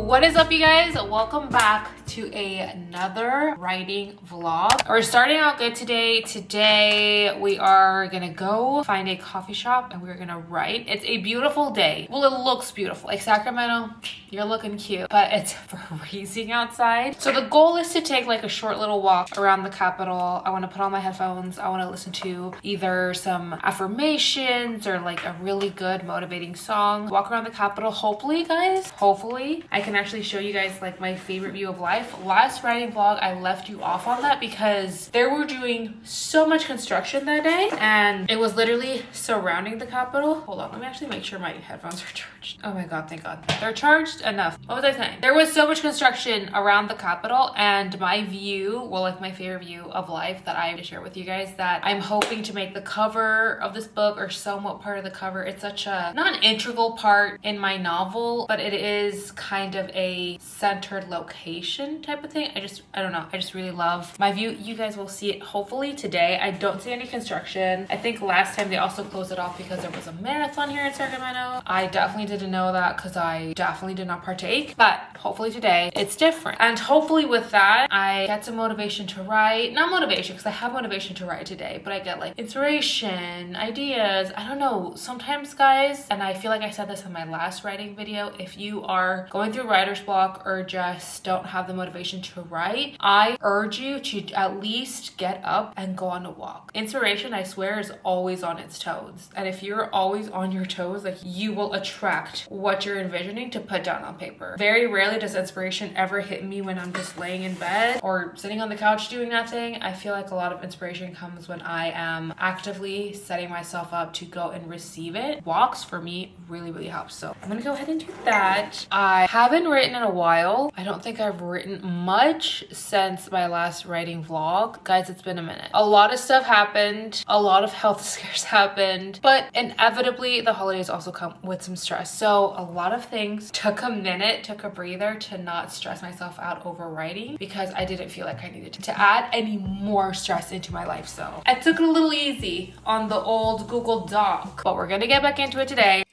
What is up, you guys? Welcome back to another writing vlog. We're starting out good today. Today we are gonna go find a coffee shop and we're gonna write. It's a beautiful day. Well, it looks beautiful. Like Sacramento, you're looking cute, but it's freezing outside. So the goal is to take like a short little walk around the Capitol. I want to put on my headphones. I want to listen to either some affirmations or like a really good motivating song. Walk around the Capitol. Hopefully, guys, hopefully I can actually show you guys like my favorite view of life. Last writing vlog, I left you off on that because they were doing so much construction that day and it was literally surrounding the Capitol. Hold on, let me actually make sure my headphones are charged. Oh my God, thank God. They're charged enough. What was I saying? There was so much construction around the Capitol and my view, well, like my favorite view of life that I have to share with you guys that I'm hoping to make the cover of this book or somewhat part of the cover. It's such a, not an integral part in my novel, but it is kind of a centered location type of thing. I don't know. I just really love my view. You guys will see it hopefully today. I don't see any construction. I think last time they also closed it off because there was a marathon here in Sacramento. I definitely didn't know that because I definitely did not partake, but hopefully today it's different. And hopefully with that, I get some motivation to write. Not motivation because I have motivation to write today, but I get like inspiration, ideas. I don't know. Sometimes, guys, and I feel like I said this in my last writing video, if you are going through writer's block or just don't have the motivation to write, I urge you to at least get up and go on a walk. Inspiration, I swear, is always on its toes. And if you're always on your toes, like you will attract what you're envisioning to put down on paper. Very rarely does inspiration ever hit me when I'm just laying in bed or sitting on the couch doing nothing. I feel like a lot of inspiration comes when I am actively setting myself up to go and receive it. Walks for me really helps. So I'm gonna go ahead and do that. I haven't written in a while. I don't think I've written much since my last writing vlog. Guys, it's been a minute. A lot of stuff happened. A lot of health scares happened, but inevitably the holidays also come with some stress. So a lot of things took a minute, took a breather to not stress myself out over writing because I didn't feel like I needed to add any more stress into my life. So I took it a little easy on the old Google Doc, but we're gonna get back into it today.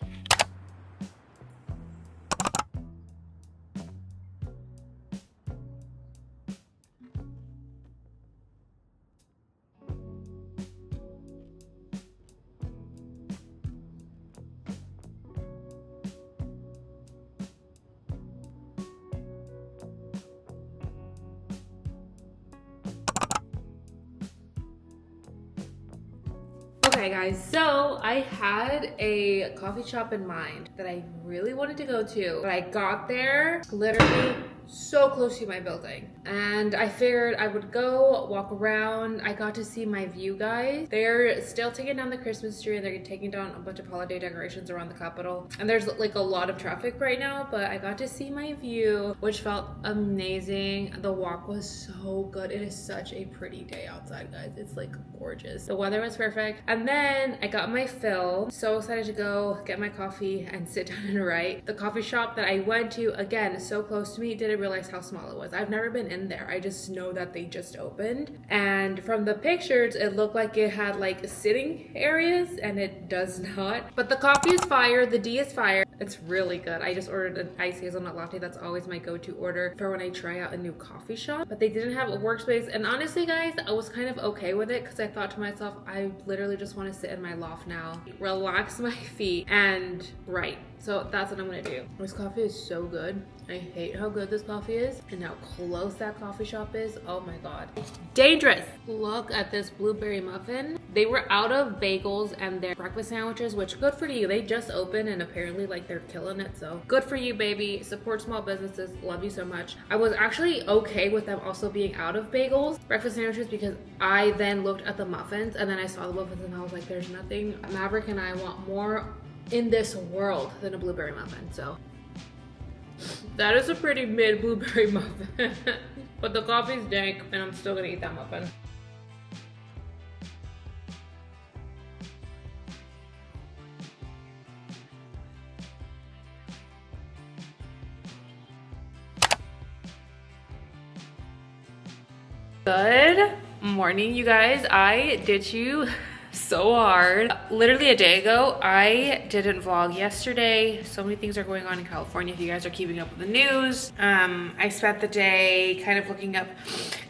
Okay guys, so I had a coffee shop in mind that I really wanted to go to, but I got there literally so close to my building and I figured I would go walk around. I got to see my view, guys. They're still taking down the Christmas tree and they're taking down a bunch of holiday decorations around the Capitol and there's like a lot of traffic right now, but I got to see my view, which felt amazing. The walk was so good. It is such a pretty day outside, guys. It's like gorgeous. The weather was perfect. And then I got my fill. So excited to go get my coffee and sit down and write. The coffee shop that I went to, again, so close to me, didn't realize how small it was. I've never been in there. I just know that they just opened. And from the pictures, it looked like it had like sitting areas and it does not. But the coffee is fire. The D is fire. It's really good. I just ordered an iced hazelnut latte. That's always my go-to order for when I try out a new coffee shop. But they didn't have a workspace. And honestly, guys, I was kind of okay with it because I thought to myself, I literally just want to sit in my loft now, relax my feet, and write. So that's what I'm gonna do. This coffee is so good. I hate how good this coffee is and how close that coffee shop is. Oh my God. Dangerous. Look at this blueberry muffin. They were out of bagels and their breakfast sandwiches, which good for you. They just opened and apparently like they're killing it. So good for you, baby. Support small businesses. Love you so much. I was actually okay with them also being out of bagels, breakfast sandwiches, because I then looked at the muffins and then I saw the muffins and I was like, there's nothing Maverick and I want more in this world than a blueberry muffin. So that is a pretty mid blueberry muffin. But the coffee's dank and I'm still gonna eat that muffin. Good morning, you guys. I did you so hard. Literally a day ago, I didn't vlog yesterday. So many things are going on in California if you guys are keeping up with the news. I spent the day kind of looking up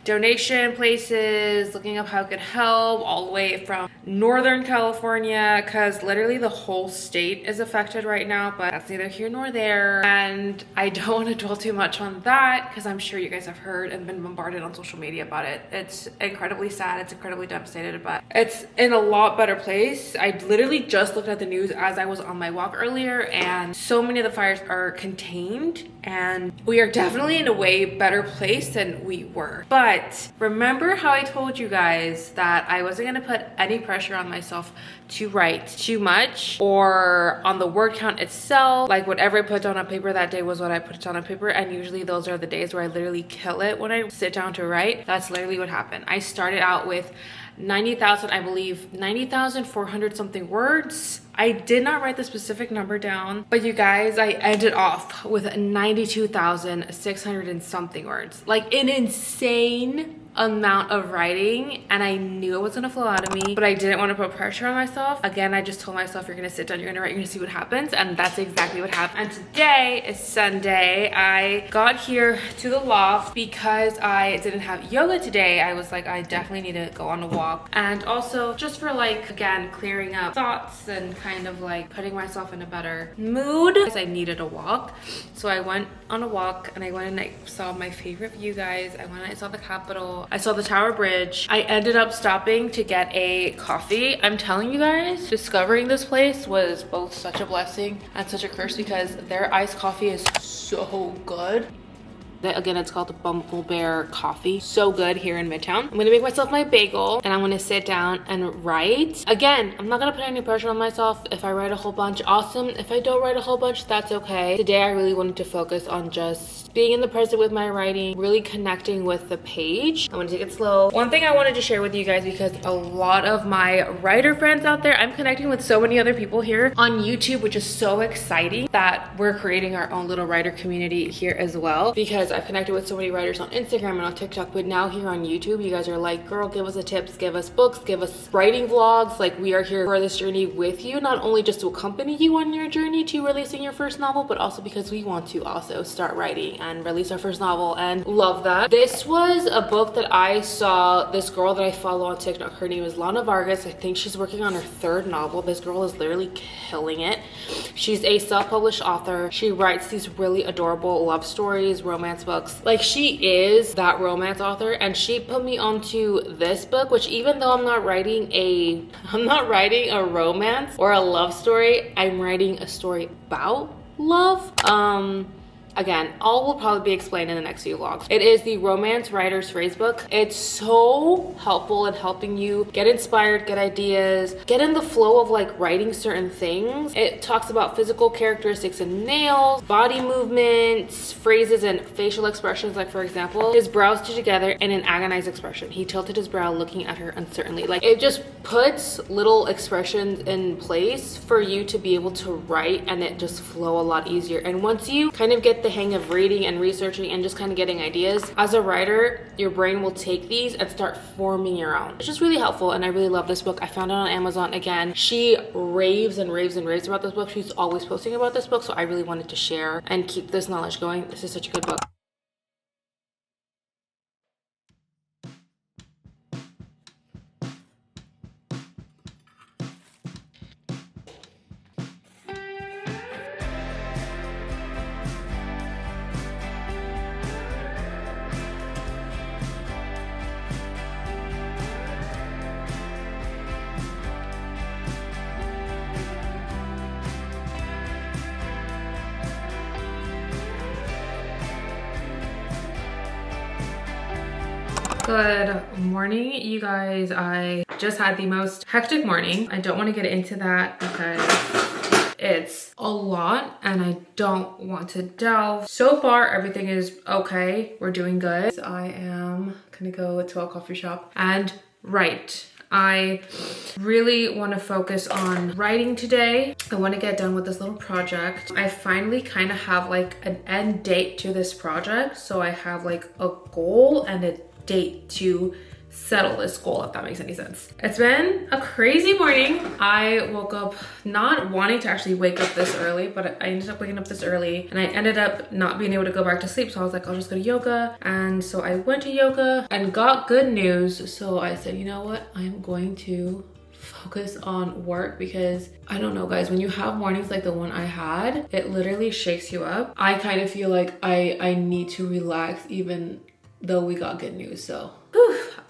donation places, looking up how it could help, all the way from Northern California, because literally the whole state is affected right now, but that's neither here nor there. And I don't want to dwell too much on that because I'm sure you guys have heard and been bombarded on social media about it. It's incredibly sad, it's incredibly devastated, but it's in a lot better place. I literally just looked at the news as I was on my walk earlier, and so many of the fires are contained and we are definitely in a way better place than we were. But remember how I told you guys that I wasn't gonna put any pressure on myself to write too much or on the word count itself. Like whatever I put down on paper that day was what I put down on paper, and usually those are the days where I literally kill it when I sit down to write. That's literally what happened. I started out with 90,000, I believe 90,400 something words. I did not write the specific number down, but you guys, I ended off with 92,600 and something words. Like an insane amount of writing, and I knew it was gonna flow out of me, but I didn't want to put pressure on myself. Again, I just told myself, you're gonna sit down, you're gonna write, you're gonna see what happens, and that's exactly what happened. And today is Sunday. I got here to the loft because I didn't have yoga today. I was like, I definitely need to go on a walk, and also just for like, again, clearing up thoughts and kind of like putting myself in a better mood, because I needed a walk. So I went on a walk and I went and I saw my favorite view, guys. I went and I saw the Capitol, I saw the Tower Bridge. I ended up stopping to get a coffee. I'm telling you guys, discovering this place was both such a blessing and such a curse because their iced coffee is so good. Again, it's called the Bumble Bear Coffee. So good here in Midtown. I'm gonna make myself my bagel and I'm gonna sit down and write. Again, I'm not gonna put any pressure on myself. If I write a whole bunch, awesome. If I don't write a whole bunch, that's okay. Today, I really wanted to focus on just being in the present with my writing, really connecting with the page. I'm gonna take it slow. One thing I wanted to share with you guys, because a lot of my writer friends out there, I'm connecting with so many other people here on YouTube, which is so exciting that we're creating our own little writer community here as well, because I've connected with so many writers on Instagram and on TikTok, but now here on YouTube, you guys are like, girl, give us the tips, give us books, give us writing vlogs. Like, we are here for this journey with you, not only just to accompany you on your journey to releasing your first novel, but also because we want to also start writing and release our first novel, and love that. This was a book that I saw this girl that I follow on TikTok. Her name is Lana Vargas. I think she's working on her third novel. This girl is literally killing it. She's a self-published author. She writes these really adorable love stories, romance books. Like, she is that romance author, and she put me onto this book, which even though I'm not writing a romance or a love story, I'm writing a story about love. Again, all will probably be explained in the next few vlogs. It is the Romance Writer's Phrase book. It's so helpful in helping you get inspired, get ideas, get in the flow of like writing certain things. It talks about physical characteristics and nails, body movements, phrases, and facial expressions. Like, for example, his brows two together in an agonized expression. He tilted his brow looking at her uncertainly. Like, it just puts little expressions in place for you to be able to write, and it just flow a lot easier. And once you kind of get the hang of reading and researching and just kind of getting ideas, as a writer, your brain will take these and start forming your own. It's just really helpful, and I really love this book. I found it on Amazon. Again, she raves and raves and raves about this book. She's always posting about this book, so I really wanted to share and keep this knowledge going. This is such a good book. Good morning, you guys. I just had the most hectic morning. I don't want to get into that because it's a lot and I don't want to delve. So far, everything is okay. We're doing good. I am gonna go to a coffee shop and write. I really want to focus on writing today. I want to get done with this little project. I finally kind of have like an end date to this project. So I have like a goal and a date to settle this goal, if that makes any sense. It's been a crazy morning. I woke up not wanting to actually wake up this early, but I ended up waking up this early and I ended up not being able to go back to sleep. So I was like, I'll just go to yoga. And so I went to yoga and got good news. So I said, you know what? I'm going to focus on work, because I don't know, guys, when you have mornings like the one I had, it literally shakes you up. I kind of feel like I need to relax even though we got good news. So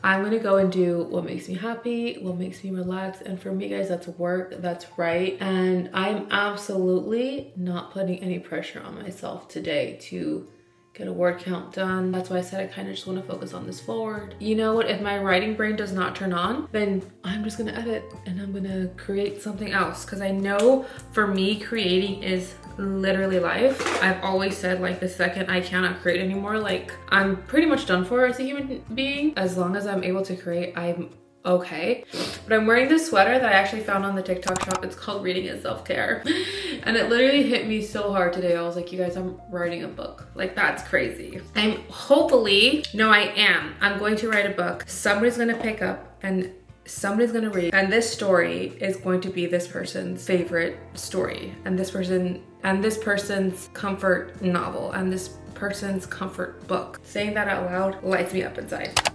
I'm gonna go and do what makes me happy, what makes me relax. And for me, guys, that's work, that's right. And I'm absolutely not putting any pressure on myself today to get a word count done. That's why I said I kind of just want to focus on this forward. You know what? If my writing brain does not turn on, then I'm just gonna edit and I'm gonna create something else. Because I know for me, creating is literally life. I've always said, like, the second I cannot create anymore, like, I'm pretty much done for as a human being. As long as I'm able to create, I'm okay. But I'm wearing this sweater that I actually found on the TikTok shop. It's called Reading is Self-Care. And it literally hit me so hard today. I was like, you guys, I'm writing a book. Like, that's crazy. I'm going to write a book. Somebody's gonna pick up and somebody's gonna read. And this story is going to be this person's favorite story. And this person's comfort novel. And this person's comfort book. Saying that out loud lights me up inside.